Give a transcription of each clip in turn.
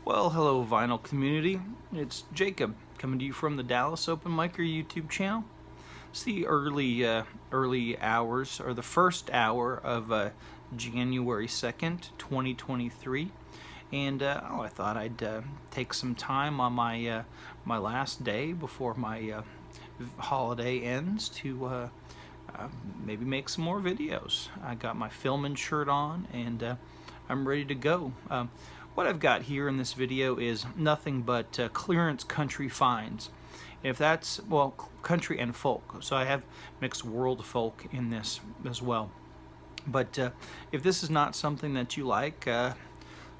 Well, hello vinyl community. It's Jacob coming to you from the Dallas Open Micer YouTube channel. It's the early hours, or the first hour of January 2nd, 2023. And I thought I'd take some time on my last day before my holiday ends to maybe make some more videos. I got my filming shirt on and I'm ready to go. What I've got here in this video is nothing but clearance country finds. If that's, well, country and folk, so I have mixed world folk in this as well. But if this is not something that you like,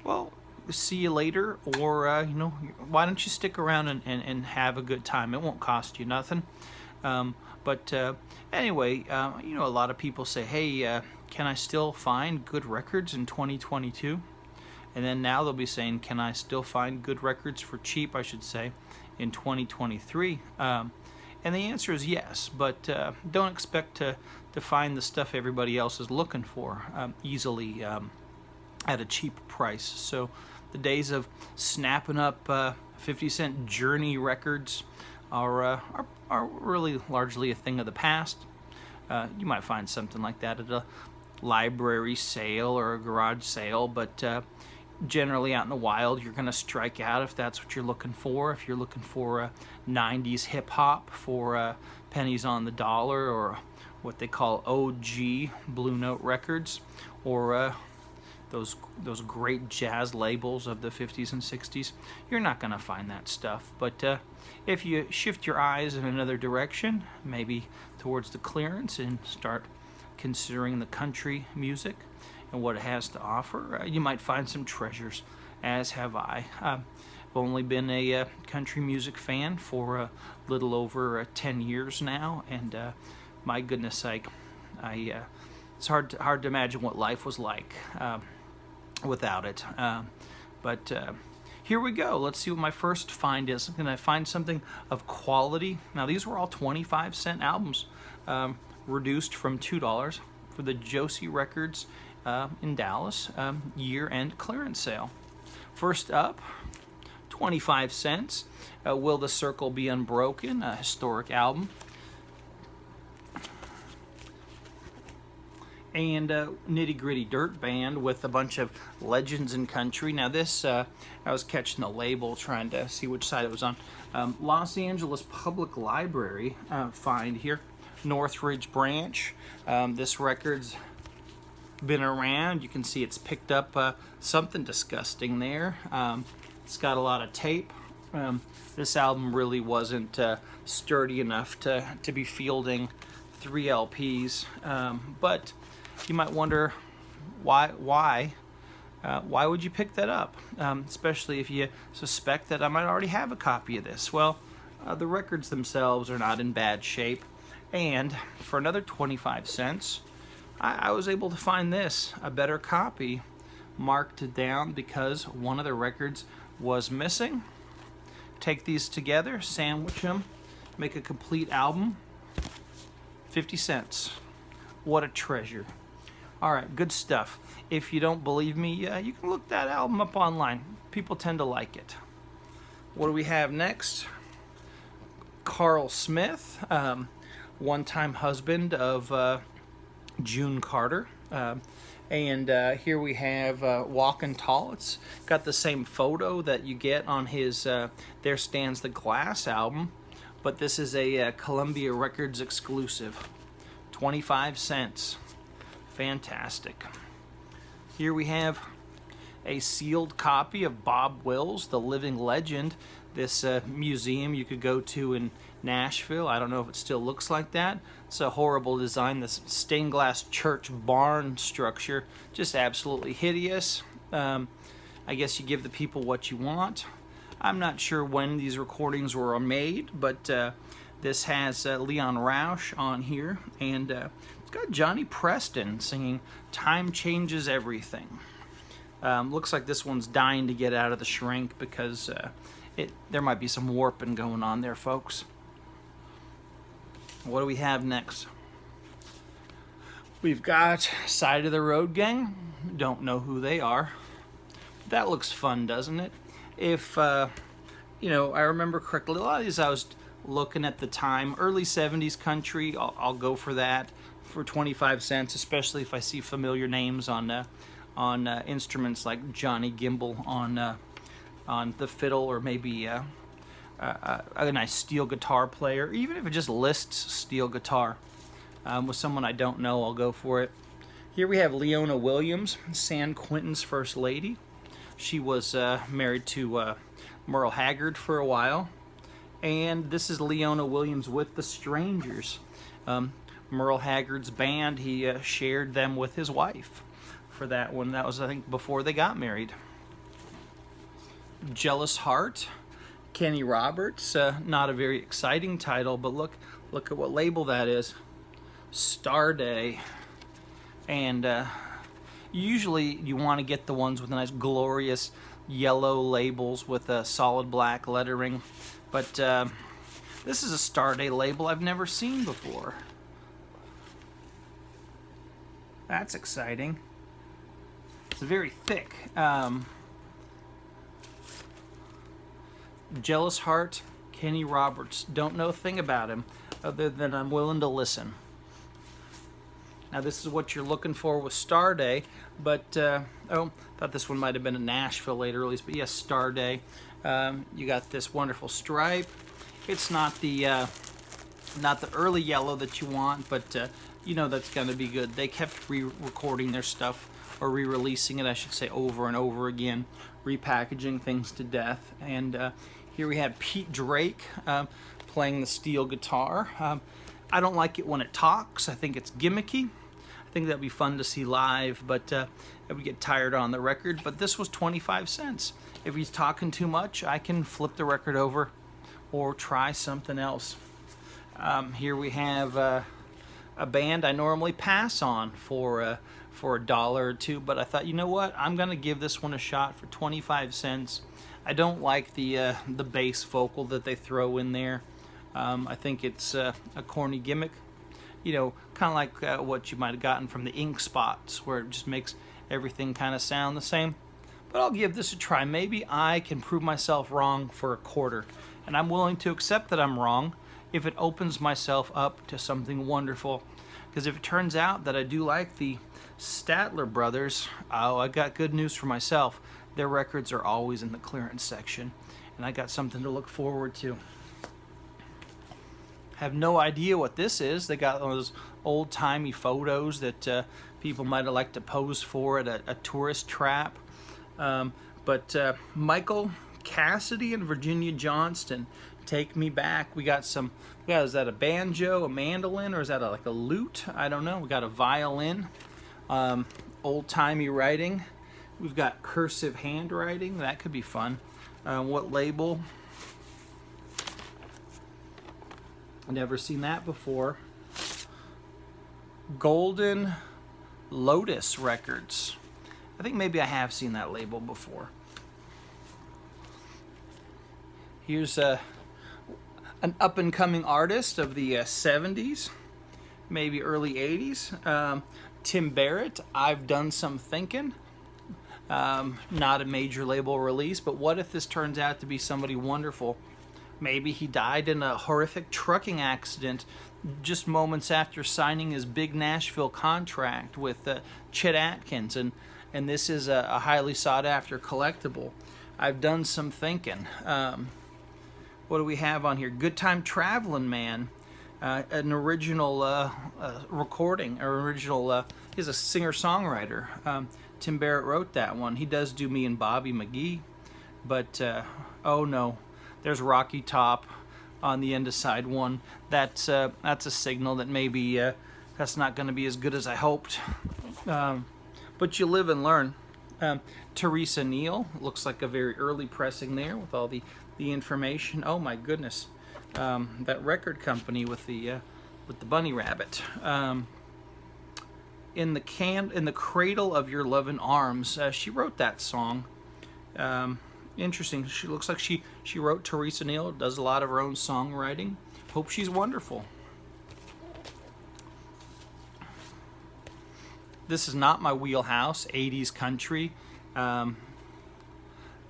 well, see you later, or why don't you stick around and have a good time? It won't cost you nothing. But anyway, a lot of people say, hey, can I still find good records in 2022? And then now they'll be saying, can I still find good records for cheap, I should say, in 2023? And the answer is yes, but don't expect to find the stuff everybody else is looking for easily at a cheap price. So the days of snapping up 50-cent Journey records are really largely a thing of the past. You might find something like that at a library sale or a garage sale, but generally out in the wild you're going to strike out if that's what you're looking for. If you're looking for 90s hip-hop for pennies on the dollar, or what they call OG Blue Note records, or those great jazz labels of the 50s and 60s, you're not going to find that stuff. But if you shift your eyes in another direction, maybe towards the clearance, and start considering the country music and what it has to offer, you might find some treasures, as have I. I've only been a country music fan for a little over 10 years now, and my goodness, it's hard to imagine what life was like without it. But here we go. Let's see what my first find is. I'm going to find something of quality. Now, these were all 25-cent albums, reduced from $2 for the Josey Records in Dallas year-end clearance sale. First up, 25 cents. Will the Circle Be Unbroken? A historic album. And Nitty Gritty Dirt Band with a bunch of legends in country. Now this, I was catching the label, trying to see which side it was on. Los Angeles Public Library find here, Northridge Branch. This record's been around. You can see it's picked up something disgusting there. It's got a lot of tape. This album really wasn't sturdy enough to be fielding 3 LPs, but you might wonder why would you pick that up, especially if you suspect that I might already have a copy of this. Well, the records themselves are not in bad shape, and for another 25 cents I was able to find this, a better copy, marked down because one of the records was missing. Take these together, sandwich them, make a complete album. 50 cents. What a treasure. Alright, good stuff. If you don't believe me, you can look that album up online. People tend to like it. What do we have next? Carl Smith, one-time husband of June Carter. And here we have Walkin' Tall. It's got the same photo that you get on his There Stands the Glass album, but this is a Columbia Records exclusive. 25 cents. Fantastic. Here we have a sealed copy of Bob Wills, The Living Legend. This museum you could go to in Nashville. I don't know if it still looks like that. It's a horrible design. This stained glass church barn structure, just absolutely hideous. I guess you give the people what you want. I'm not sure when these recordings were made, but this has Leon Roush on here, and it's got Johnny Preston singing Time Changes Everything. Looks like this one's dying to get out of the shrink because there might be some warping going on there, folks. What do we have next? We've got Side of the Road Gang. Don't know who they are. That looks fun, doesn't it? if I remember correctly, a lot of these I was looking at the time, early 70s country, I'll go for that for 25 cents, especially if I see familiar names on instruments like Johnny Gimbel on the fiddle, or maybe a nice steel guitar player. Even if it just lists steel guitar with someone I don't know, I'll go for it. Here we have Leona Williams, San Quentin's first lady. She was married to Merle Haggard for a while. And this is Leona Williams with the Strangers. Merle Haggard's band, he shared them with his wife for that one. That was, I think, before they got married. Jealous Heart, Kenny Roberts. Not a very exciting title, but look at what label that is. Starday. And usually you want to get the ones with nice glorious yellow labels with a solid black lettering. But this is a Starday label I've never seen before. That's exciting. It's very thick. Jealous Heart, Kenny Roberts. Don't know a thing about him other than I'm willing to listen. Now this is what you're looking for with Starday, but thought this one might have been a Nashville later release, but yes, Starday. You got this wonderful stripe. It's not the early yellow that you want, but you know that's going to be good. They kept re-recording their stuff, or re-releasing it, I should say, over and over again, repackaging things to death. And here we have Pete Drake playing the steel guitar. I don't like it when it talks. I think it's gimmicky. I think that'd be fun to see live, but it would get tired on the record. But this was 25 cents. If he's talking too much, I can flip the record over or try something else. Here we have a band I normally pass on for a dollar or two, but I thought, you know what? I'm gonna give this one a shot for 25 cents. I don't like the bass vocal that they throw in there. I think it's a corny gimmick, kind of like what you might have gotten from the Ink Spots, where it just makes everything kind of sound the same. But I'll give this a try. Maybe I can prove myself wrong for a quarter, and I'm willing to accept that I'm wrong if it opens myself up to something wonderful. Because if it turns out that I do like the Statler Brothers, I got good news for myself. Their records are always in the clearance section, and I got something to look forward to. Have no idea what this is. They got those old-timey photos that people might have liked to pose for at a tourist trap. But Michael Cassidy and Virginia Johnston, Take Me Back. We got is that a banjo, a mandolin, or is that like a lute? I don't know. We got a violin, old-timey writing. We've got cursive handwriting. That could be fun. What label? Never seen that before. Golden Lotus Records. I think maybe I have seen that label before. Here's an up-and-coming artist of the 70s, maybe early 80s. Tim Barrett, I've Done Some Thinking. Not a major label release, but what if this turns out to be somebody wonderful? Maybe he died in a horrific trucking accident just moments after signing his big Nashville contract with Chet Atkins, and this is a highly sought-after collectible. I've Done Some Thinking. What do we have on here? Good Time Traveling Man, an original recording, or original. He's a singer-songwriter. Tim Barrett wrote that one. He does do Me and Bobby McGee, but oh no. There's Rocky Top on the end of side one. That's a signal that maybe that's not going to be as good as I hoped. But you live and learn. Teresa Neal, looks like a very early pressing there with all the information. Oh my goodness, that record company with the bunny rabbit. In the cradle of your loving arms, she wrote that song. Interesting. She looks like she wrote Teresa Neal, does a lot of her own songwriting. Hope she's wonderful. This is not my wheelhouse, 80s country. I'm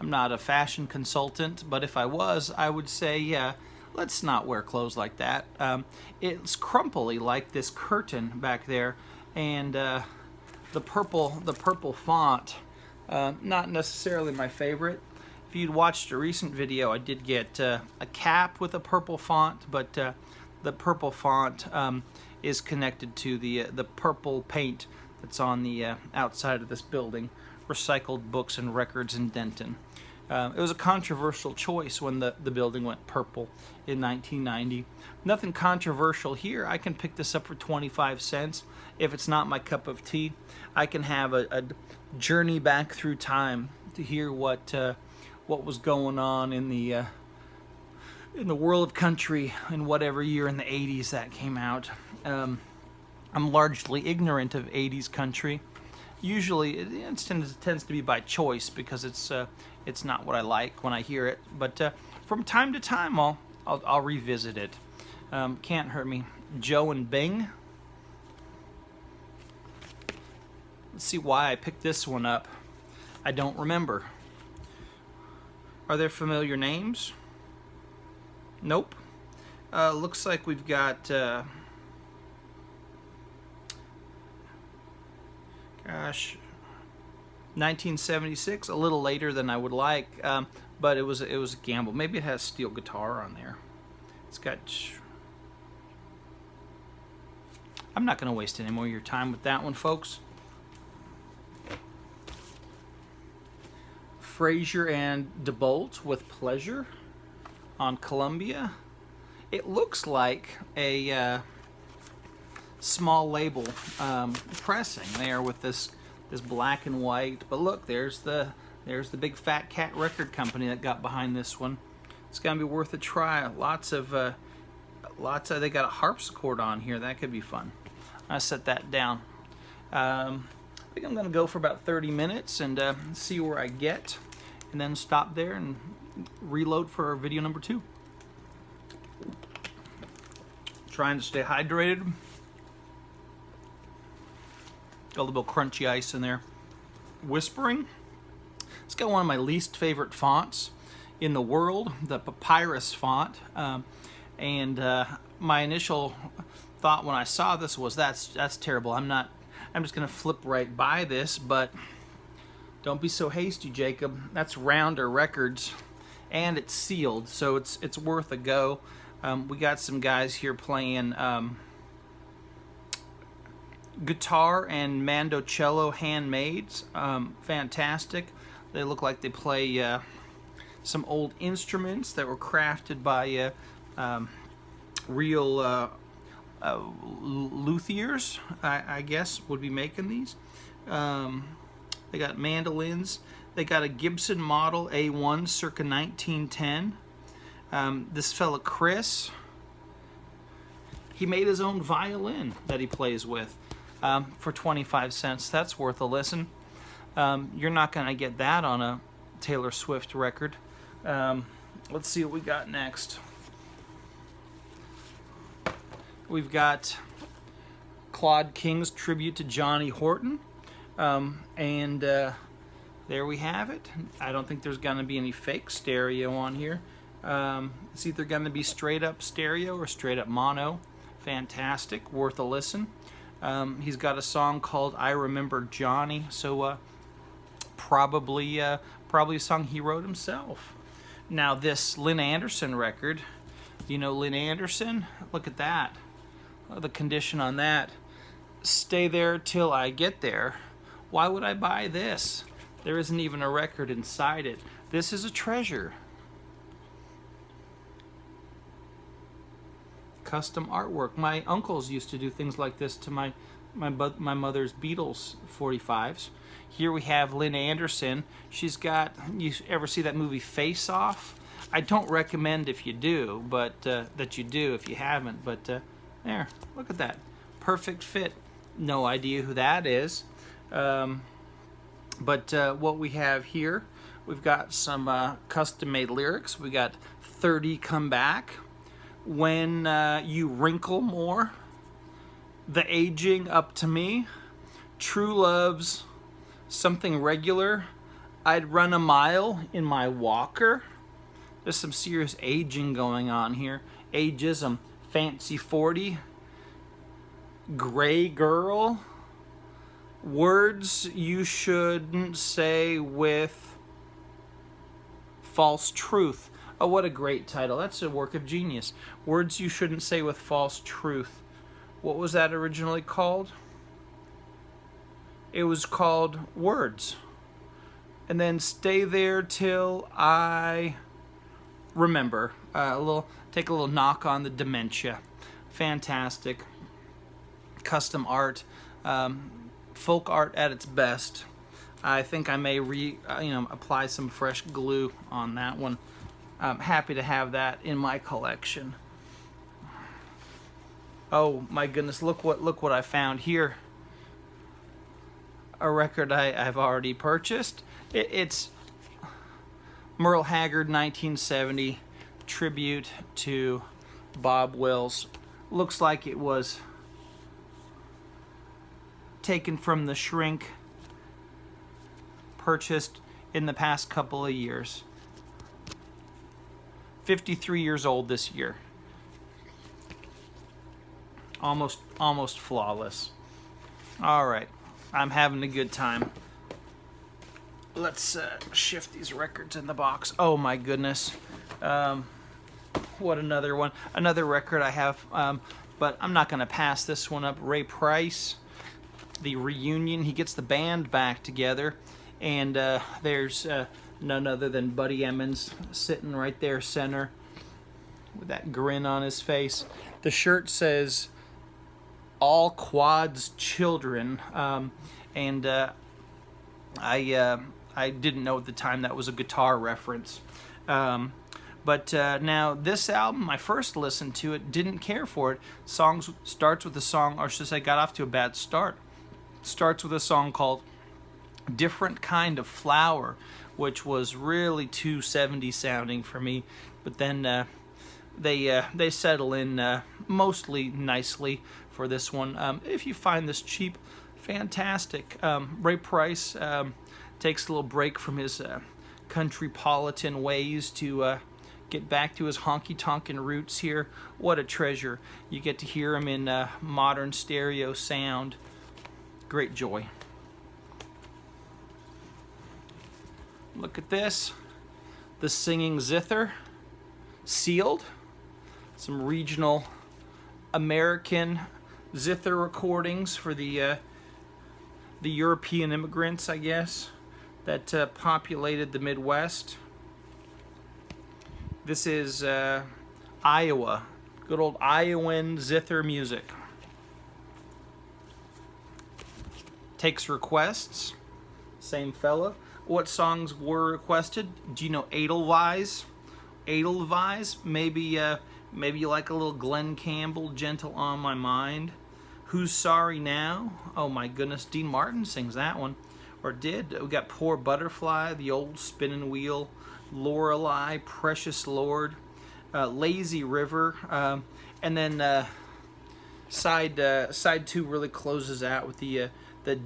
I'm not a fashion consultant, but if I was, I would say, yeah, let's not wear clothes like that. It's crumply like this curtain back there, and the purple font, not necessarily my favorite. If you'd watched a recent video, I did get a cap with a purple font, but the purple font is connected to the purple paint that's on the outside of this building. Recycled Books and Records in Denton. It was a controversial choice when the building went purple in 1990. Nothing controversial here. I can pick this up for 25 cents. If it's not my cup of tea, I can have a journey back through time to hear what was going on in the world of country in whatever year in the 80s that came out. I'm largely ignorant of 80s country. Usually it tends to be by choice because it's not what I like when I hear it. But from time to time I'll revisit it. Can't hurt me. Joe and Bing. Let's see why I picked this one up. I don't remember. Are there familiar names? Nope. Looks like we've got gosh, 1976, a little later than I would like, but it was a gamble. Maybe it has steel guitar on there. It's got. I'm not going to waste any more of your time with that one, folks. Frazier and DeBolt with Pleasure on Columbia. It looks like a small label pressing there with this black and white. But look, there's the big Fat Cat record company that got behind this one. It's gonna be worth a try. Lots of they got a harpsichord on here. That could be fun. I set that down. I think I'm gonna go for about 30 minutes and see where I get, and then stop there and reload for video number 2. Trying to stay hydrated. Got a little bit of crunchy ice in there. Whispering. It's got one of my least favorite fonts in the world, the Papyrus font. And my initial thought when I saw this was that's terrible. I'm just gonna flip right by this, but don't be so hasty, Jacob. That's Rounder Records, and it's sealed, so it's worth a go. We got some guys here playing guitar and mandocello handmades. Fantastic. They look like they play some old instruments that were crafted by real luthiers, I guess, would be making these. They got mandolins. They got a Gibson model A1 circa 1910. This fella Chris, he made his own violin that he plays with for 25 cents. That's worth a listen. You're not going to get that on a Taylor Swift record. Let's see what we got next. We've got Claude King's tribute to Johnny Horton. And there we have it. I don't think there's going to be any fake stereo on here. It's either going to be straight up stereo or straight up mono. Fantastic, worth a listen. He's got a song called I Remember Johnny, so probably a song he wrote himself. Now this Lynn Anderson record, you know Lynn Anderson? Look at that. The condition on that. Stay there till I get there. Why would I buy this? There isn't even a record inside it. This is a treasure. Custom artwork. My uncles used to do things like this to my mother's Beatles 45s. Here we have Lynn Anderson. She's got, you ever see that movie Face Off? I don't recommend if you do, but that you do if you haven't. But there, look at that. Perfect fit. No idea who that is. But what we have here, we've got some custom-made lyrics. We got 30 Come Back, When You Wrinkle More, The Aging Up to Me, True Love's Something Regular, I'd run a mile in my walker. There's some serious aging going on here. Ageism. Fancy 40. Gray girl. Words you shouldn't say with false truth. Oh, what a great title. That's a work of genius. Words you shouldn't say with false truth. What was that originally called? It was called Words. And then Stay There Till I Remember. Take a little knock on the dementia. Fantastic. Custom art. Folk art at its best. I think I may apply some fresh glue on that one. I'm happy to have that in my collection. Oh my goodness, look what I found here. A record I've already purchased. It's Merle Haggard 1970 tribute to Bob Wills. Looks like it was taken from the shrink, purchased in the past couple of years. 53 years old this year. Almost flawless. All right, I'm having a good time. Let's shift these records in the box. Oh my goodness. What another one. Another record I have, but I'm not going to pass this one up. Ray Price, the reunion. He gets the band back together, and there's none other than Buddy Emmons sitting right there center with that grin on his face. The shirt says All Quad's Children, and I didn't know at the time that was a guitar reference. But now this album, my first listen to it, didn't care for it. Starts with a song, or should I say got off to a bad start. Starts with a song called Different Kind of Flower, which was really too 70s sounding for me. But then they settle in mostly nicely for this one. If you find this cheap, fantastic. Ray Price takes a little break from his countrypolitan ways to get back to his honky-tonkin' roots here. What a treasure. You get to hear him in modern stereo sound. Great joy. Look at this. The Singing Zither. Sealed. Some regional American zither recordings for the European immigrants, I guess, that populated the Midwest. This is Iowa. Good old Iowan zither music. Takes requests. Same fella. What songs were requested? Do you know Edelweiss? Edelweiss? Maybe you like a little Glenn Campbell, Gentle on My Mind. Who's Sorry Now? Oh my goodness, Dean Martin sings that one. Or did. We got Poor Butterfly, The Old Spinning Wheel, Lorelei, Precious Lord, Lazy River, and then side 2 really closes out with the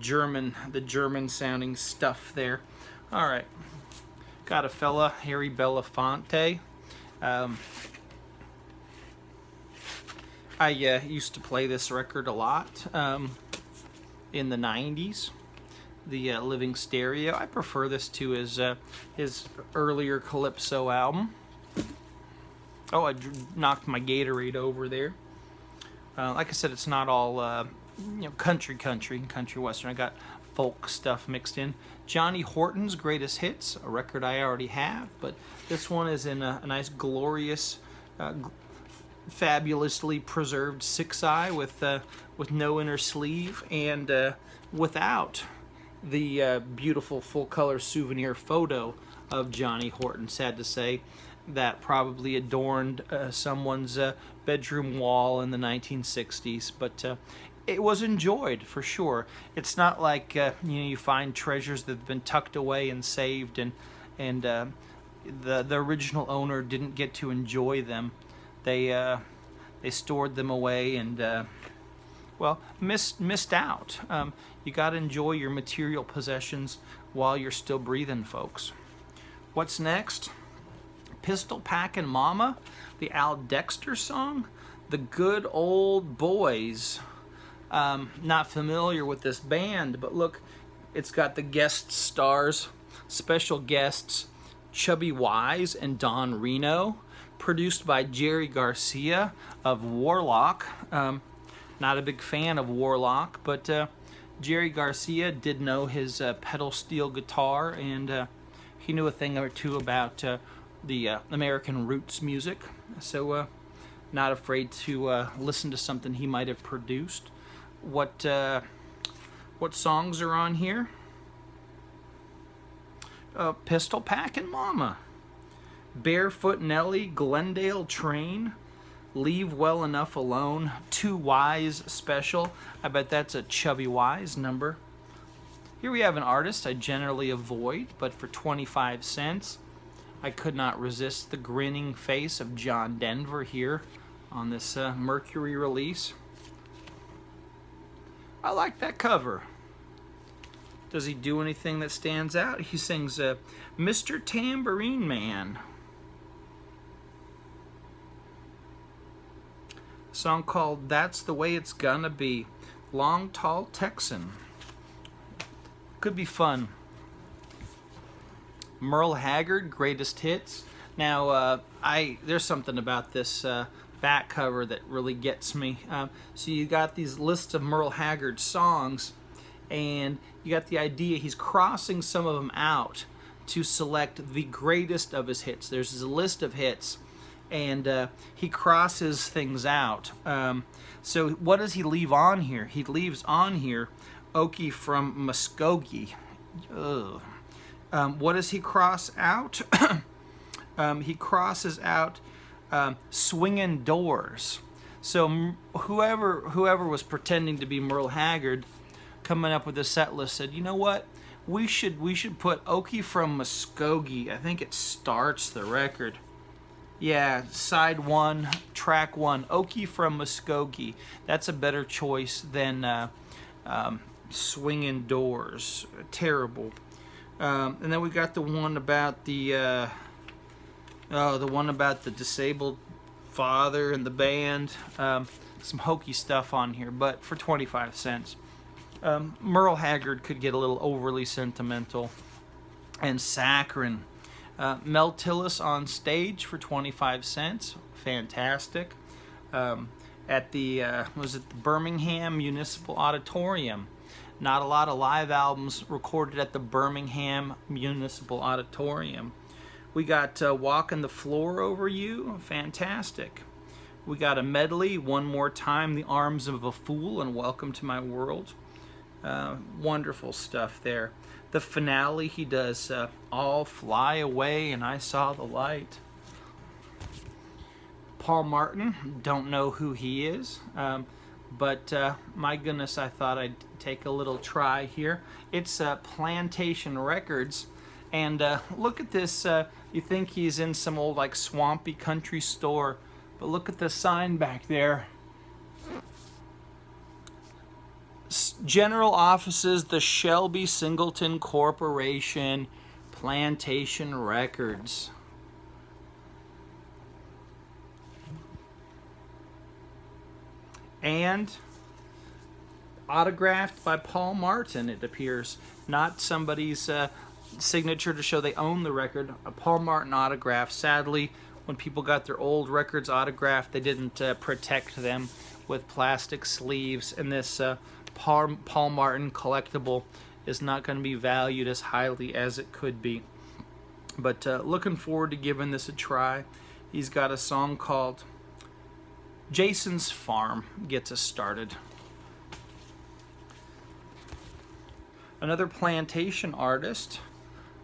German sounding stuff there. All right, got a fella, Harry Belafonte. I used to play this record a lot in the 90s. The Living Stereo. I prefer this to his earlier Calypso album. Oh, I knocked my Gatorade over there. Like I said, it's not all country western. I got folk stuff mixed in. Johnny Horton's Greatest Hits, a record I already have, but this one is in a nice, glorious, fabulously preserved 6i with no inner sleeve and without the beautiful full-color souvenir photo of Johnny Horton. Sad to say, that probably adorned someone's bedroom wall in the 1960s, but it was enjoyed for sure. It's not like you find treasures that have been tucked away and saved, and the original owner didn't get to enjoy them. They stored them away and missed out. You got to enjoy your material possessions while you're still breathing, folks. What's next? Pistol Packin' Mama, the Al Dexter song, The Good Old Boys. Not familiar with this band, but look, it's got the guest stars, special guests, Chubby Wise and Don Reno, produced by Jerry Garcia of Warlock. Not a big fan of Warlock, but Jerry Garcia did know his pedal steel guitar, and he knew a thing or two about the American roots music, so not afraid to listen to something he might have produced. What songs are on here? Pistol Packin' Mama, Barefoot Nelly, Glendale Train, Leave Well Enough Alone, Too Wise Special. I bet that's a Chubby Wise number. Here we have an artist I generally avoid, but for 25 cents, I could not resist the grinning face of John Denver here on this Mercury release. I like that cover. Does he do anything that stands out? He sings Mr. Tambourine Man. A song called That's the Way It's Gonna Be. Long Tall Texan. Could be fun. Merle Haggard, Greatest Hits. Now, there's something about this back cover that really gets me. So you got these lists of Merle Haggard songs, and you got the idea he's crossing some of them out to select the greatest of his hits. There's a list of hits, and he crosses things out. So what does he leave on here? He leaves on here Okie from Muskogee. Ugh. What does he cross out? He crosses out Swingin' Doors. So whoever was pretending to be Merle Haggard, coming up with a set list, said, you know what? We should put Okie from Muskogee. I think it starts the record. Yeah, side 1, track 1, Okie from Muskogee. That's a better choice than Swingin' Doors. Terrible. And then we got the one about the disabled father and the band. Some hokey stuff on here, but for 25 cents. Merle Haggard could get a little overly sentimental. And saccharine. Mel Tillis on Stage for 25 cents. Fantastic. At the Birmingham Municipal Auditorium. Not a lot of live albums recorded at the Birmingham Municipal Auditorium. We got Walking the Floor Over You. Fantastic. We got a medley, One More Time, The Arms of a Fool, and Welcome to My World. Wonderful stuff there. The finale, he does All Fly Away and I Saw the Light. Paul Martin, don't know who he is, but my goodness, I thought I'd take a little try here. It's Plantation Records, and look at this. You think he's in some old like swampy country store, but look at the sign back there. General Offices, the Shelby Singleton Corporation, Plantation Records. And autographed by Paul Martin, it appears. Not somebody's signature to show they own the record. A Paul Martin autograph. Sadly, when people got their old records autographed, they didn't protect them with plastic sleeves, and this Paul Martin collectible is not going to be valued as highly as it could be. But looking forward to giving this a try. He's got a song called Jason's Farm. Gets us started. Another Plantation artist.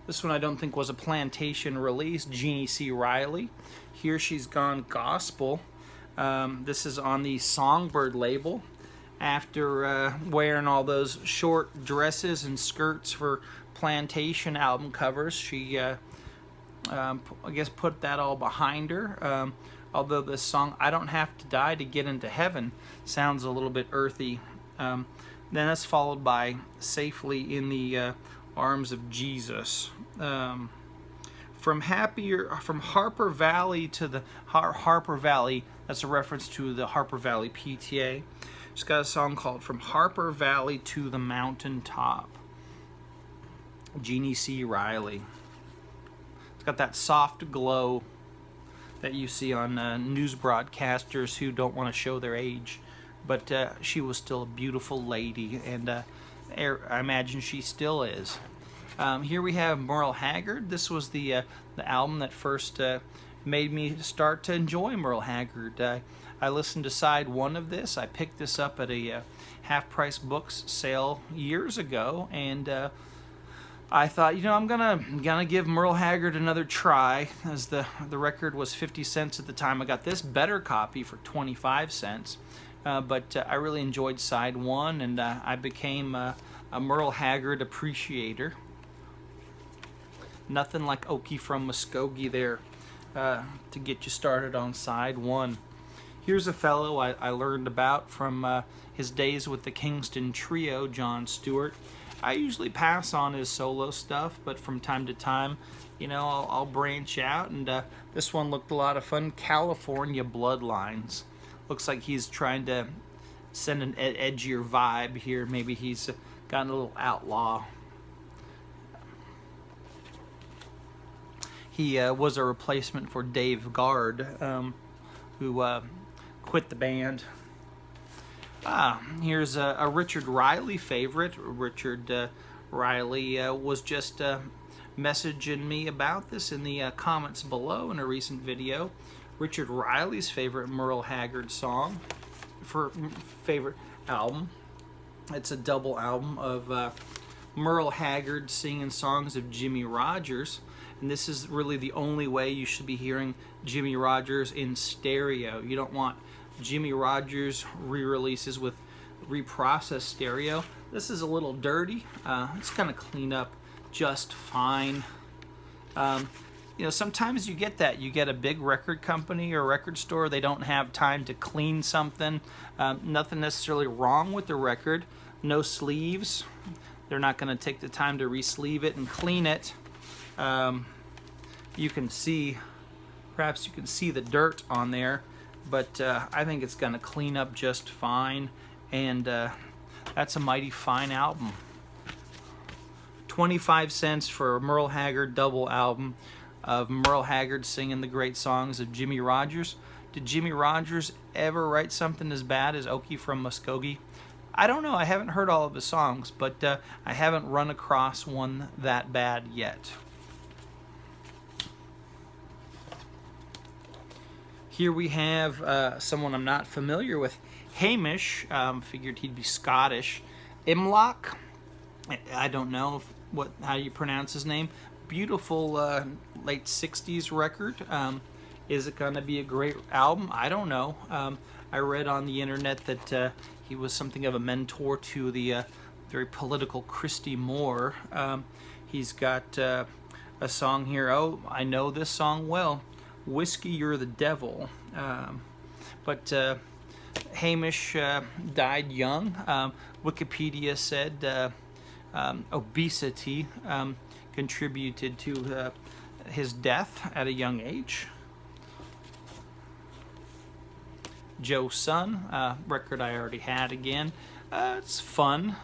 This one I don't think was a Plantation release. Jeannie C. Riley. Here She's Gone Gospel. This is on the Songbird label. After wearing all those short dresses and skirts for Plantation album covers, she, I guess, put that all behind her. Although this song, I Don't Have to Die to Get Into Heaven, sounds a little bit earthy. Then it's followed by Safely in the Arms of Jesus. From Harper Valley to the Harper Valley. That's a reference to the Harper Valley PTA. She's got a song called From Harper Valley to the Mountaintop. Jeannie C. Riley. It's got that soft glow that you see on news broadcasters who don't want to show their age. But she was still a beautiful lady, and I imagine she still is. Here we have Merle Haggard. This was the album that first made me start to enjoy Merle Haggard. I listened to side one of this. I picked this up at a half-price books sale years ago, and I thought, I'm gonna give Merle Haggard another try, as the record was 50 cents at the time. I got this better copy for 25 cents, but I really enjoyed side one, and I became a Merle Haggard appreciator. Nothing like Okie from Muskogee there to get you started on side one. Here's a fellow I learned about from his days with the Kingston Trio, John Stewart. I usually pass on his solo stuff, but from time to time, I'll branch out, and this one looked a lot of fun. California Bloodlines. Looks like he's trying to send an edgier vibe here. Maybe he's gotten a little outlaw. He was a replacement for Dave Guard, who quit the band. Here's a Richard Riley favorite. Richard Riley was just messaging me about this in the comments below in a recent video. Richard Riley's favorite Merle Haggard song for favorite album. It's a double album of Merle Haggard singing songs of Jimmie Rodgers. And this is really the only way you should be hearing Jimmie Rodgers in stereo. You don't want Jimmie Rodgers re-releases with reprocessed stereo. This is a little dirty. It's going to clean up just fine. Sometimes you get that. You get a big record company or record store, they don't have time to clean something. Nothing necessarily wrong with the record. No sleeves. They're not going to take the time to re-sleeve it and clean it. You can see, perhaps you can see the dirt on there, but I think it's going to clean up just fine, and that's a mighty fine album. 25 cents for a Merle Haggard double album of Merle Haggard singing the great songs of Jimmie Rodgers. Did Jimmie Rodgers ever write something as bad as Okie from Muskogee? I don't know. I haven't heard all of his songs, but I haven't run across one that bad yet. Here we have someone I'm not familiar with. Hamish, figured he'd be Scottish. Imlock, I don't know how you pronounce his name. Beautiful late 60s record. Is it going to be a great album? I don't know. I read on the internet that he was something of a mentor to the very political Christy Moore. He's got a song here. Oh, I know this song well. Whiskey, You're the Devil. But Hamish died young. Wikipedia said obesity contributed to his death at a young age. Joe Son, record I already had again. It's fun.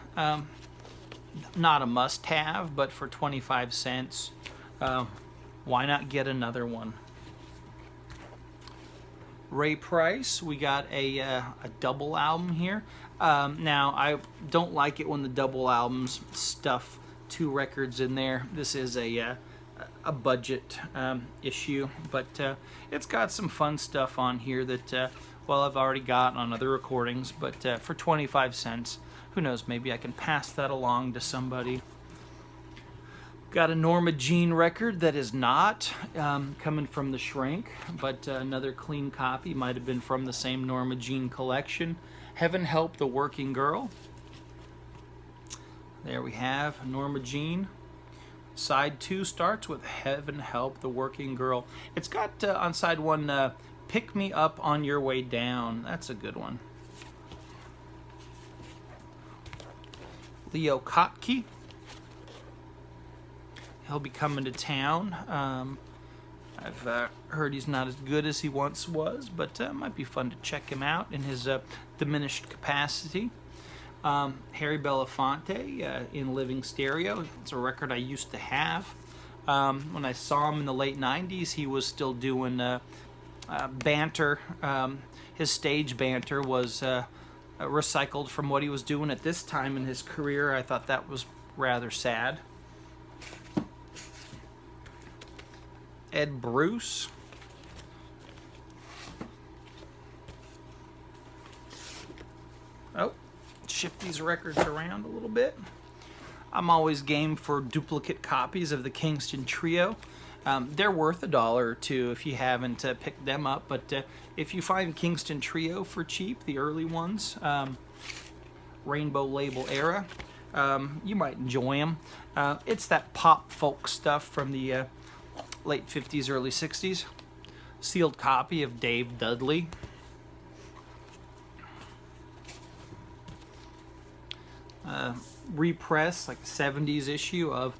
Not a must-have, but for 25 cents, why not get another one? Ray Price, we got a double album here. Now, I don't like it when the double albums stuff 2 records in there. This is a budget issue, but it's got some fun stuff on here that, I've already got on other recordings, but for 25 cents, who knows, maybe I can pass that along to somebody. Got a Norma Jean record that is not coming from the shrink, but another clean copy. Might have been from the same Norma Jean collection. Heaven Help the Working Girl. There we have Norma Jean. Side 2 starts with Heaven Help the Working Girl. It's got on side 1, Pick Me Up on Your Way Down. That's a good one. Leo Kottke. he'll be coming to town. I've heard he's not as good as he once was, but might be fun to check him out in his diminished capacity. Harry Belafonte in Living Stereo. It's a record I used to have. When I saw him in the late 90s, he was still doing banter. His stage banter was recycled from what he was doing at this time in his career. I thought that was rather sad. Ed Bruce. Oh, shift these records around a little bit. I'm always game for duplicate copies of the Kingston Trio. They're worth $1 or $2 if you haven't picked them up, but if you find Kingston Trio for cheap, the early ones, Rainbow Label era, you might enjoy them. It's that pop folk stuff from the late 50s, early 60s. Sealed copy of Dave Dudley. Repress, like the 70s issue of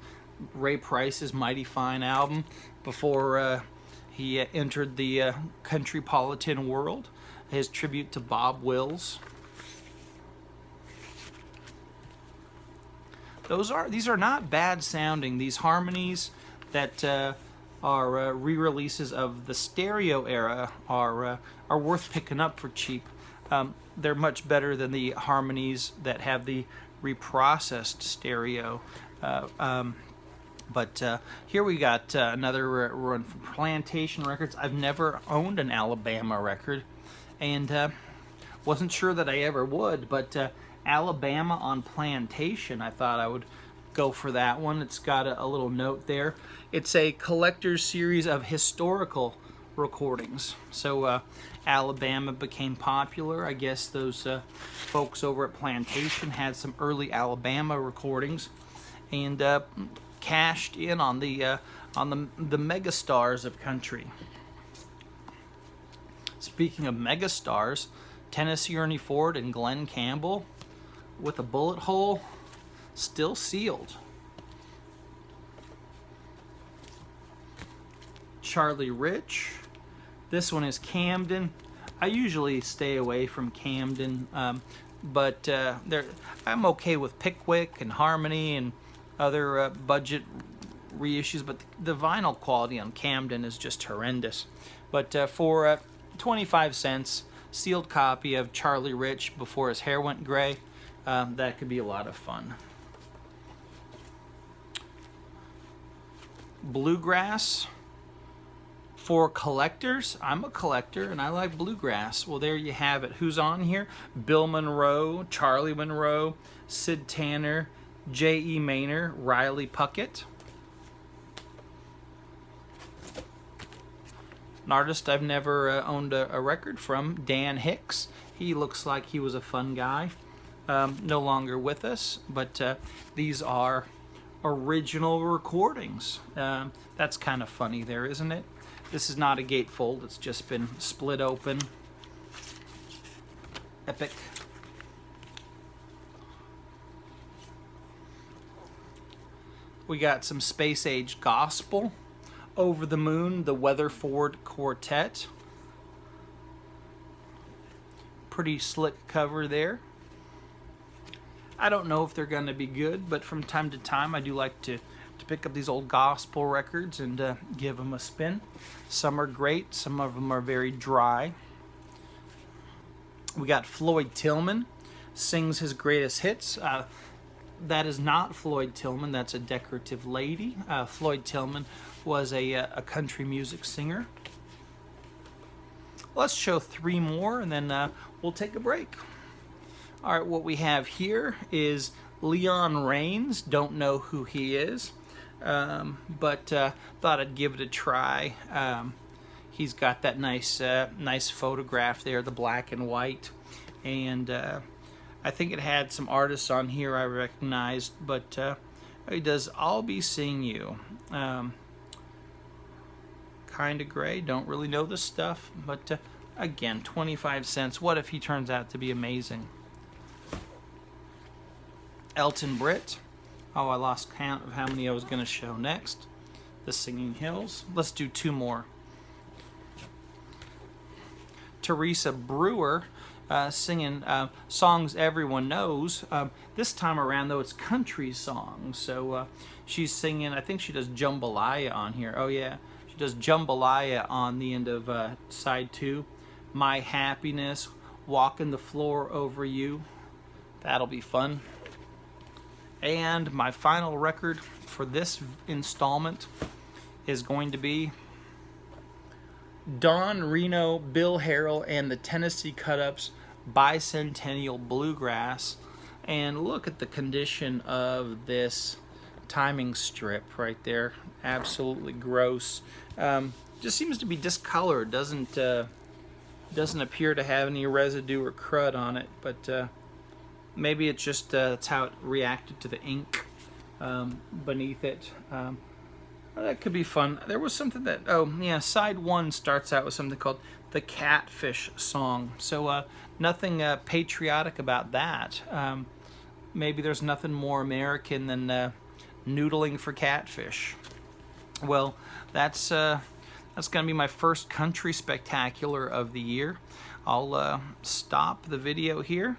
Ray Price's Mighty Fine album before he entered the countrypolitan world. His tribute to Bob Wills. These are not bad sounding. These harmonies that are re-releases of the stereo era are worth picking up for cheap. They're much better than the harmonies that have the reprocessed stereo. But here we got another run from Plantation Records. I've never owned an Alabama record, and wasn't sure that I ever would, but Alabama on Plantation, I thought I would go for that one. It's got a little note there. It's a collector's series of historical recordings. So Alabama became popular. I guess those folks over at Plantation had some early Alabama recordings and cashed in on the megastars of country. Speaking of megastars, Tennessee Ernie Ford and Glenn Campbell with a bullet hole still sealed. Charlie Rich. This one is Camden. I usually stay away from Camden, but I'm okay with Pickwick and Harmony and other budget reissues, but the vinyl quality on Camden is just horrendous. But for 25 cents, sealed copy of Charlie Rich before his hair went gray, that could be a lot of fun. Bluegrass. For collectors, I'm a collector and I like bluegrass. Well, there you have it. Who's on here? Bill Monroe, Charlie Monroe, Sid Tanner, J.E. Maynor, Riley Puckett. An artist I've never owned a record from, Dan Hicks. He looks like he was a fun guy. No longer with us, but these are original recordings. That's kind of funny there, isn't it? This is not a gatefold, it's just been split open. Epic. We got some space age gospel. Over the Moon, the Weatherford Quartet. Pretty slick cover there. I don't know if they're going to be good, but from time to time I do like to pick up these old gospel records and give them a spin. Some are great, some of them are very dry. We got Floyd Tillman, sings his greatest hits. That is not Floyd Tillman, that's a decorative lady. Floyd Tillman was a country music singer. Let's show 3 more and then we'll take a break. All right, what we have here is Leon Rains. Don't know who he is, but thought I'd give it a try. He's got that nice photograph there, the black and white, and I think it had some artists on here I recognized, but he does I'll Be Seeing You. Kind of gray, don't really know this stuff, but again, 25 cents. What if he turns out to be amazing? Elton Britt, Oh, I lost count of how many I was going to show next. The Singing Hills. Let's do 2 more. Teresa Brewer singing songs everyone knows. This time around, though, it's country songs. So she's singing, I think she does Jambalaya on here. Oh, yeah. She does Jambalaya on the end of side 2. My Happiness, Walking the Floor Over You. That'll be fun. And my final record for this installment is going to be Don Reno, Bill Harrell, and the Tennessee Cut-Ups, Bicentennial Bluegrass. And look at the condition of this timing strip right there. Absolutely gross. Just seems to be discolored. Doesn't appear to have any residue or crud on it, but maybe it's just that's how it reacted to the ink beneath it. Well, that could be fun. There was something that, oh yeah, side 1 starts out with something called the Catfish Song. So nothing patriotic about that. Maybe there's nothing more American than noodling for catfish. Well, that's going to be my first country spectacular of the year. I'll stop the video here